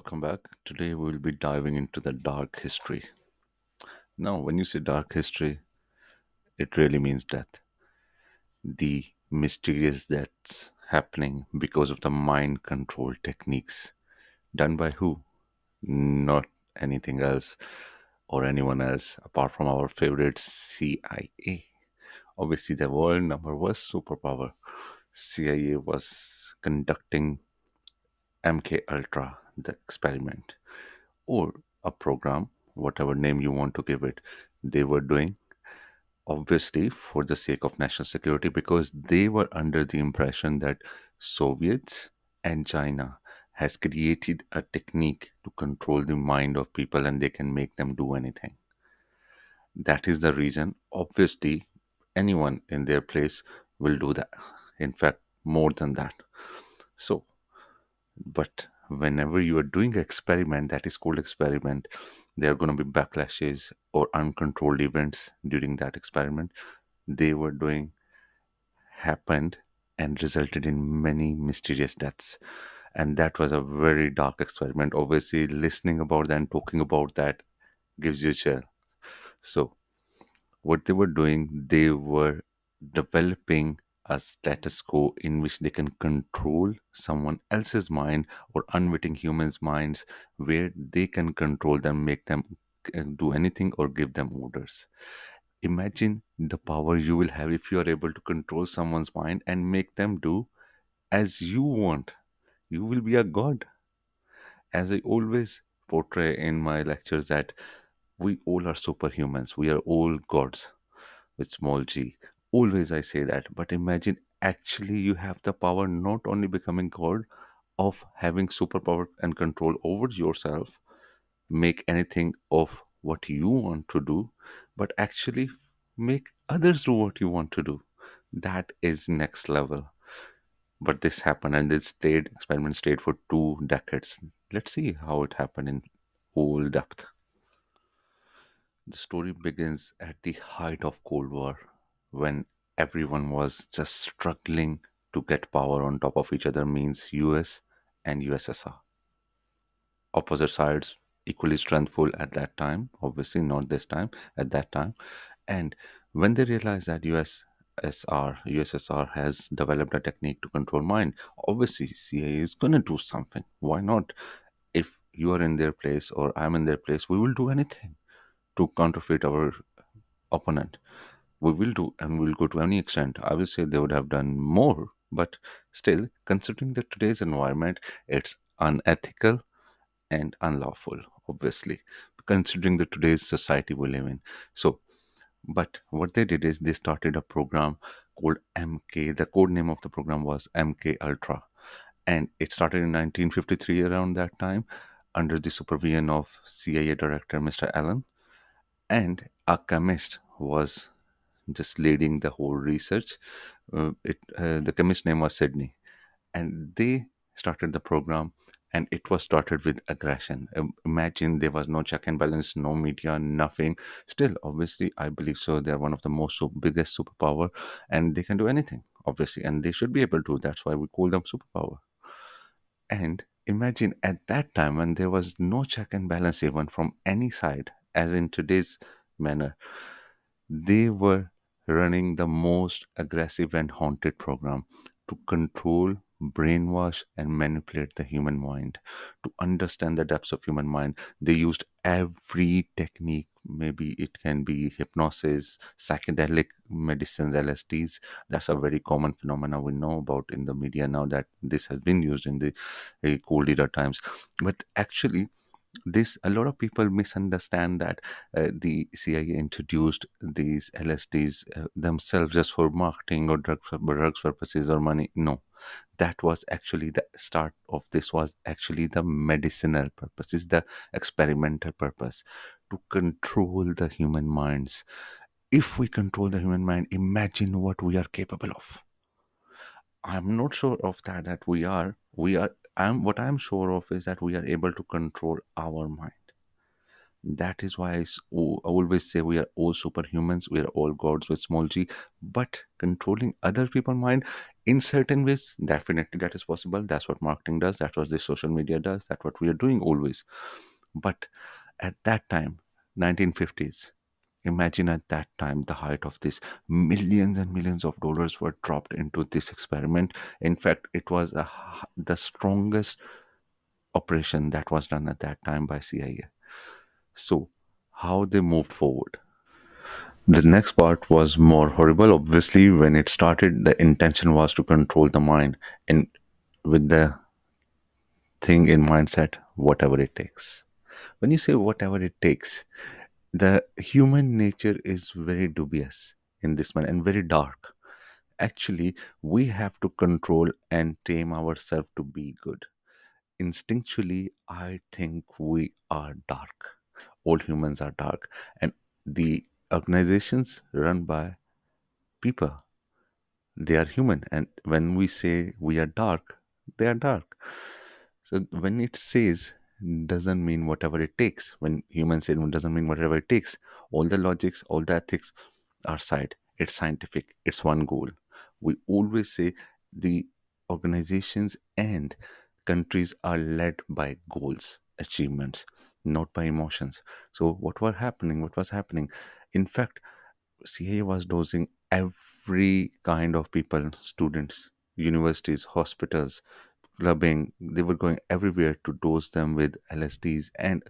welcome back. Today we will be diving into the dark history. Now, when you say dark history, it really means death. The mysterious deaths happening because of the mind control techniques done by who? Not anything else or anyone else apart from our favorite CIA. Obviously, the world number was superpower. CIA was conducting MKUltra, the experiment, or a program, whatever name you want to give it, they were doing, obviously, for the sake of national security, because they were under the impression that Soviets and China has created a technique to control the mind of people and they can make them do anything. That is the reason, obviously, anyone in their place will do that. In fact, more than that. So, but whenever you are doing experiment that is called experiment, there are going to be backlashes or uncontrolled events during that experiment they were doing happened and resulted in many mysterious deaths. And that was a very dark experiment. Obviously, listening about that and talking about that gives you a chill. So what they were doing, they were developing a status quo in which they can control someone else's mind or unwitting humans' minds, where they can control them, make them do anything or give them orders. Imagine the power you will have if you are able to control someone's mind and make them do as you want. You will be a god. As I always portray in my lectures, that we all are superhumans, we are all gods with small g. Always I say that. But imagine actually you have the power not only becoming God of having superpower and control over yourself, make anything of what you want to do, but actually make others do what you want to do. That is next level. But this happened and this experiment stayed for 2 decades. Let's see how it happened in whole depth. The story begins at the height of Cold War, when everyone was just struggling to get power on top of each other, means US and USSR. Opposite sides equally strengthful at that time, obviously not this time, at that time. And when they realized that USSR has developed a technique to control mind, obviously CIA is gonna do something. Why not? If you are in their place or I'm in their place, we will do anything to counterfeit our opponent. We will do and we'll go to any extent. I will say they would have done more, but still, considering the today's environment, it's unethical and unlawful, obviously, considering the today's society we live in. So, but what they did is they started a program called MK. The code name of the program was MK Ultra, and it started in 1953 around that time under the supervision of CIA Director Mr. Allen, and a chemist was just leading the whole research. The chemist name was Sydney, and they started the program. And it was started with aggression. Imagine there was no check and balance, no media, nothing. Still, obviously, I believe so. They're one of the biggest superpower, and they can do anything, obviously, and they should be able to. That's why we call them superpower. And imagine at that time when there was no check and balance even from any side, as in today's manner, they were running the most aggressive and haunted program to control, brainwash, and manipulate the human mind. To understand the depths of human mind, they used every technique. Maybe it can be hypnosis, psychedelic medicines, LSDs. That's a very common phenomena we know about in the media now, that this has been used in the cold era times. But actually, this a lot of people misunderstand that the CIA introduced these LSDs themselves just for marketing or drugs purposes or money. No, that was actually the start of this. Was actually the medicinal purpose, is the experimental purpose, to control the human minds. If we control the human mind, imagine what we are capable of. I'm not sure of that we are I'm what I'm sure of is that we are able to control our mind. That is why I always say we are all superhumans, we are all gods with small g. But controlling other people's mind in certain ways, definitely that is possible. That's what marketing does, that's what the social media does, that's what we are doing always. But at that time, 1950s, imagine at that time the height of this, millions and millions of dollars were dropped into this experiment. In fact, it was the strongest operation that was done at that time by CIA. So, how they moved forward. The next part was more horrible. Obviously, when it started, the intention was to control the mind, and with the thing in mindset, whatever it takes. When you say whatever it takes, the human nature is very dubious in this man and very dark. Actually, we have to control and tame ourselves to be good. Instinctually, I think we are dark. All humans are dark, and the organizations run by people, they are human. And when we say we are dark, they are dark. So when it says, doesn't mean whatever it takes. When humans say doesn't mean whatever it takes, all the logics, all the ethics are side. It's scientific, it's one goal. We always say the organizations and countries are led by goals, achievements, not by emotions. So what was happening, in fact, CA was dosing every kind of people, students, universities, hospitals, clubbing. They were going everywhere to dose them with LSDs and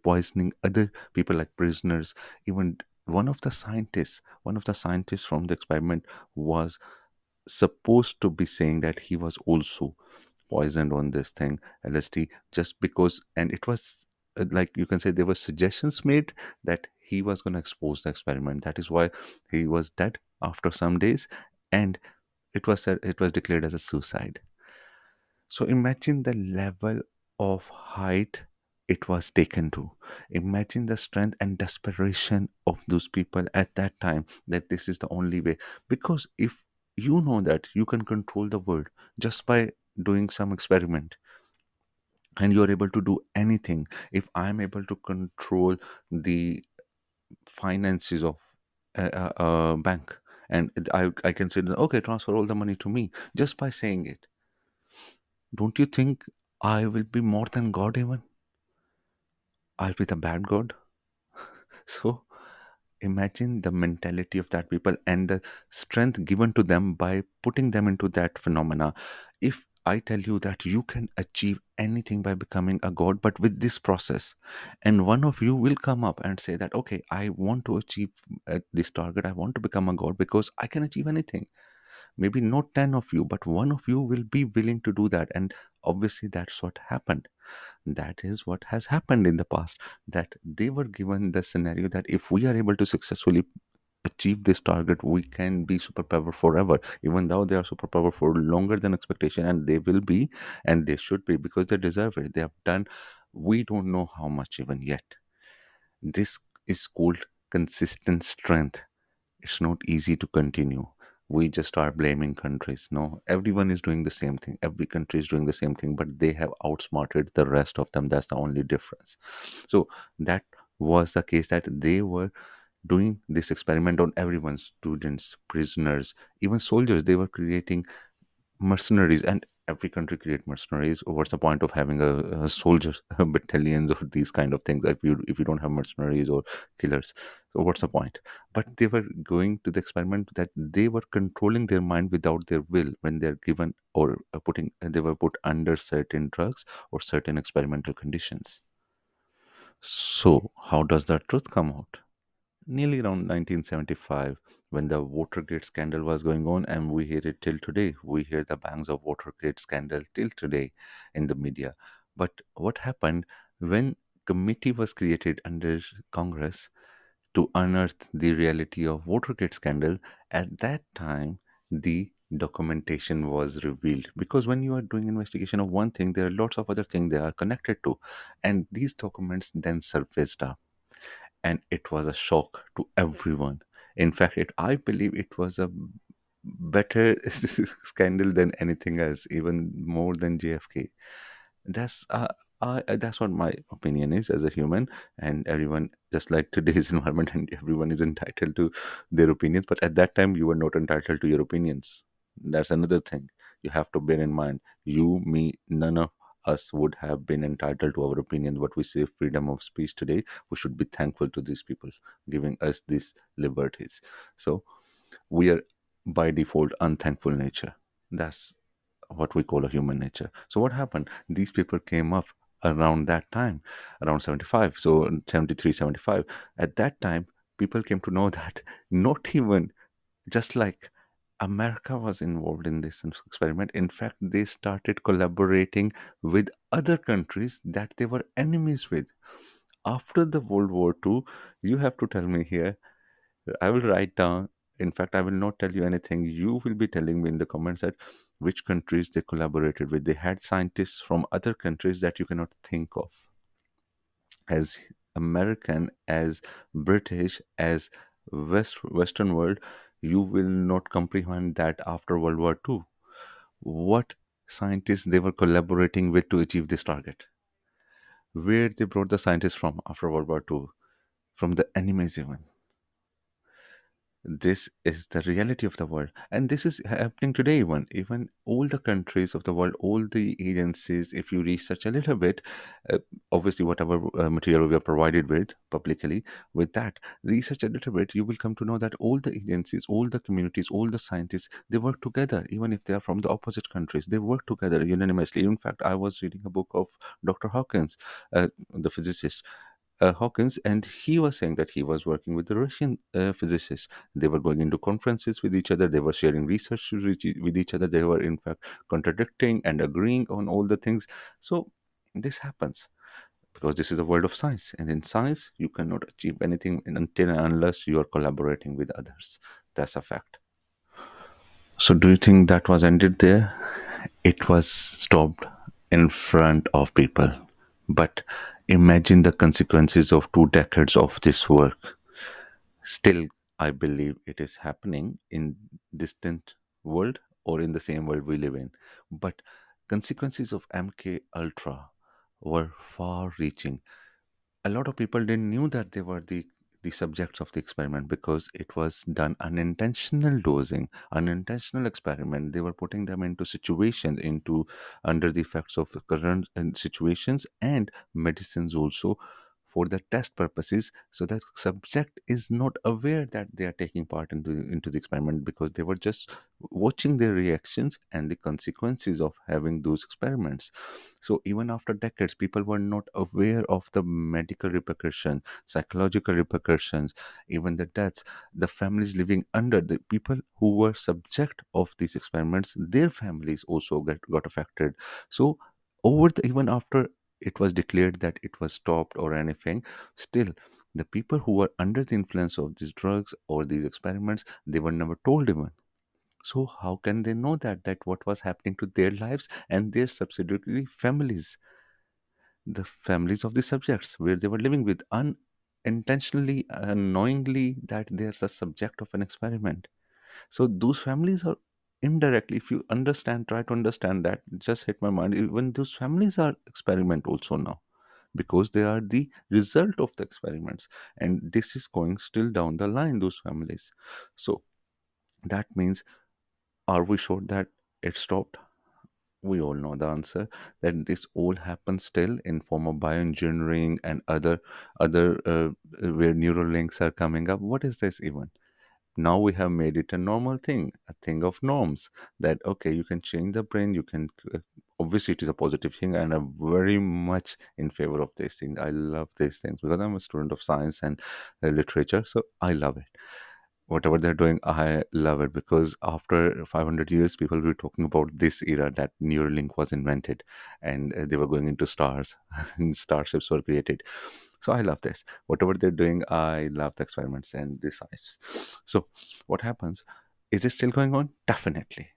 poisoning other people like prisoners. Even one of the scientists from the experiment was supposed to be saying that he was also poisoned on this thing, LSD, just because, and it was like you can say there were suggestions made that he was going to expose the experiment. That is why he was dead after some days, and it was declared as a suicide. So imagine the level of height it was taken to. Imagine the strength and desperation of those people at that time, that this is the only way. Because if you know that you can control the world just by doing some experiment, and you're able to do anything, if I'm able to control the finances of a bank, and I can say, okay, transfer all the money to me just by saying it, don't you think I will be more than God even? I'll be the bad God. So imagine the mentality of that people and the strength given to them by putting them into that phenomena. If I tell you that you can achieve anything by becoming a god, but with this process, and one of you will come up and say that, okay, I want to achieve this target, I want to become a god because I can achieve anything. Maybe not 10 of you, but one of you will be willing to do that. And obviously, that's what happened. That is what has happened in the past, that they were given the scenario that if we are able to successfully achieve this target, we can be superpower forever, even though they are superpower for longer than expectation, and they will be, and they should be, because they deserve it. They have done, we don't know how much even yet. This is called consistent strength. It's not easy to continue. We just start blaming countries. No, everyone is doing the same thing. Every country is doing the same thing, but they have outsmarted the rest of them. That's the only difference. So that was the case, that they were doing this experiment on everyone, students, prisoners, even soldiers. They were creating mercenaries, and every country create mercenaries. What's the point of having a soldiers battalions or these kind of things if you don't have mercenaries or killers? So what's the point? But they were going to the experiment that they were controlling their mind without their will when they're given or putting they were put under certain drugs or certain experimental conditions. So how does the truth come out? Nearly around 1975, when the Watergate scandal was going on, and we hear it till today. We hear the bangs of Watergate scandal till today in the media. But what happened when committee was created under Congress to unearth the reality of Watergate scandal? At that time, the documentation was revealed, because when you are doing investigation of one thing, there are lots of other things they are connected to, and these documents then surfaced up, and it was a shock to everyone. In fact, I believe it was a better scandal than anything else, even more than JFK. That's that's what my opinion is as a human. And everyone, just like today's environment, and everyone is entitled to their opinions. But at that time, you were not entitled to your opinions. That's another thing you have to bear in mind. You, me, none of us would have been entitled to our opinion. What we say, freedom of speech today, we should be thankful to these people giving us these liberties. So we are by default unthankful nature. That's what we call a human nature. So what happened? These people came up around that time, around 75, so 73, 75. At that time, people came to know that not even just like America was involved in this experiment. In fact, they started collaborating with other countries that they were enemies with. After the World War II, you have to tell me here, I will write down. In fact, I will not tell you anything. You will be telling me in the comments that which countries they collaborated with. They had scientists from other countries that you cannot think of. As American, as British, as Western world, you will not comprehend that after World War II. What scientists they were collaborating with to achieve this target? Where they brought the scientists from after World War II? From the enemies even. This is the reality of the world, and this is happening today. Even all the countries of the world, all the agencies, if you research a little bit, uh, obviously whatever material we are provided with publicly, with that research a little bit, you will come to know that all the agencies, all the communities, all the scientists, they work together. Even if they are from the opposite countries, they work together unanimously. In fact, I was reading a book of Dr. Hawkins, the physicist, Hawkins, and he was saying that he was working with the Russian physicists. They were going into conferences with each other. They were sharing research with each other. They were, in fact, contradicting and agreeing on all the things. So this happens because this is the world of science, and in science, you cannot achieve anything until and unless you are collaborating with others. That's a fact. So, do you think that was ended there? It was stopped in front of people. But imagine the consequences of 2 decades of this work. Still, I believe it is happening in distant world or in the same world we live in. But consequences of MK Ultra were far reaching. A lot of people didn't knew that they were the subjects of the experiment because it was done unintentional dosing, unintentional experiment. They were putting them into situations, into under the effects of the current situations and medicines also, for the test purposes, so that subject is not aware that they are taking part into the experiment, because they were just watching their reactions and the consequences of having those experiments. So even after decades, people were not aware of the medical repercussion, psychological repercussions, even the deaths. The families living under the people who were subject of these experiments, their families also got affected. So even after it was declared that it was stopped or anything, still the people who were under the influence of these drugs or these experiments, they were never told even. So how can they know that what was happening to their lives and their subsidiary families, the families of the subjects where they were living with, unintentionally, unknowingly, that they're the subject of an experiment. So those families are indirectly, if you understand, try to understand that, just hit my mind, even those families are experiment also now, because they are the result of the experiments, and this is going still down the line, those families. So that means, are we sure that it stopped? We all know the answer, that this all happens still in form of bioengineering and other where neural links are coming up. What is this even? Now we have made it a normal thing, a thing of norms, that okay, you can change the brain, you can obviously it is a positive thing, and I'm very much in favor of this thing. I love these things because I'm a student of science and literature, so I love it. Whatever they're doing, I love it, because after 500 years, people will be talking about this era that Neuralink was invented, and they were going into stars, and starships were created. So I love this. Whatever they're doing, I love the experiments and the science. So what happens? Is it still going on? Definitely.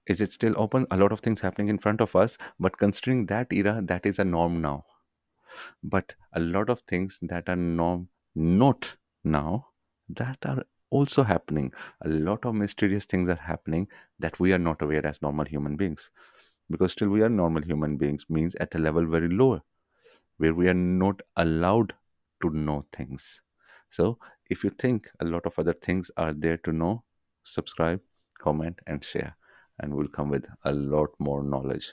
Is it still open? A lot of things happening in front of us, but considering that era, that is a norm now. But a lot of things that are norm not now, that are also happening. A lot of mysterious things are happening that we are not aware as normal human beings, because still we are normal human beings, means at a level very lower. where we are not allowed to know things. So, if you think a lot of other things are there to know, subscribe, comment, and share, and we'll come with a lot more knowledge.